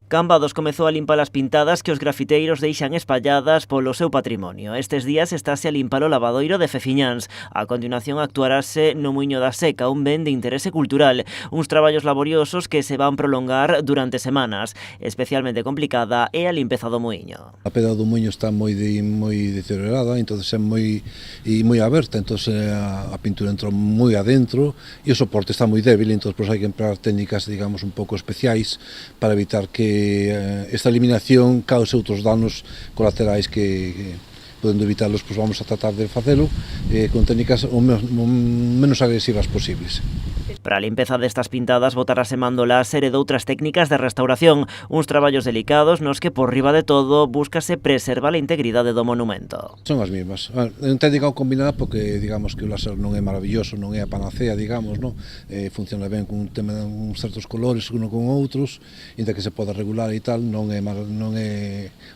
Cambados comezou a limpar as pintadas que os grafiteiros deixan espalladas polo seu patrimonio. Estes días estáse a limpar o lavadoiro de Feciñáns. A continuación actuarase no Muiño da Seca, un ben de interese cultural. Uns traballos laboriosos que se van prolongar durante semanas. Especialmente complicada é a limpeza do muiño. A pedra do muiño está moi deteriorada, entonces é moi aberta, entonces a pintura entrou moi adentro e o soporte está moi débil, entonces hai que emprar técnicas, digamos, un pouco especiais para evitar que esta eliminación cause outros danos colaterais que podendo evitarlos, pois vamos a tratar de facelo con técnicas o menos agresivas posibles. Para a limpeza destas pintadas botarase mando láser e doutras técnicas de restauración, uns traballos delicados nos que por riba de todo búscase preservar a integridade do monumento. Son as mesmas. É unha técnica combinada porque digamos que o láser non é maravilloso, non é a panacea, digamos, non? Funciona ben con un tema de uns certos colores uno con outros, inda que se poda regular e tal, non é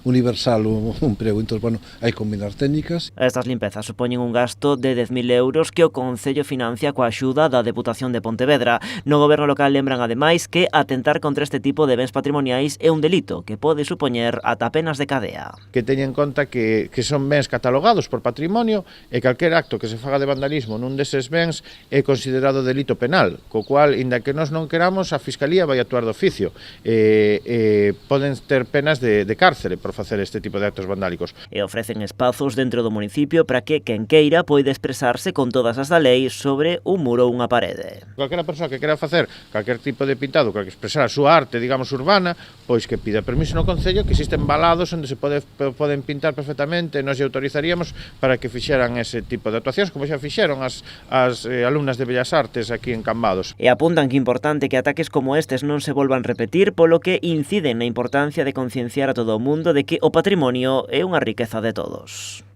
universal o emprego, entón, bueno, hai que combinar técnicas. Estas limpezas supoñen un gasto de 10.000 euros que o Concello financia coa axuda da Deputación de Pontevedra. No goberno local lembran ademais que atentar contra este tipo de bens patrimoniais é un delito que pode supoñer ata penas de cadea. Que teña en conta que son bens catalogados por patrimonio e calquer acto que se faga de vandalismo nun deses bens é considerado delito penal, co cual, inda que nós non queramos, a Fiscalía vai actuar de oficio. Poden ter penas de cárcere por facer este tipo de actos vandálicos. E ofrecen espazos dentro do municipio para que quen queira poida expresarse con todas as da lei sobre un muro ou unha parede. Calquera persoa que quera facer calquer tipo de pintado, que expresar a súa arte, digamos, urbana, pois que pida permiso no Concello, que existen valados onde se poden pintar perfectamente, nós lle autorizaríamos para que fixeran ese tipo de actuacións, como xa fixeron as alumnas de Bellas Artes aquí en Cambados. E apuntan que é importante que ataques como estes non se volvan repetir, polo que inciden na importancia de concienciar a todo o mundo de que o patrimonio é unha riqueza de todos.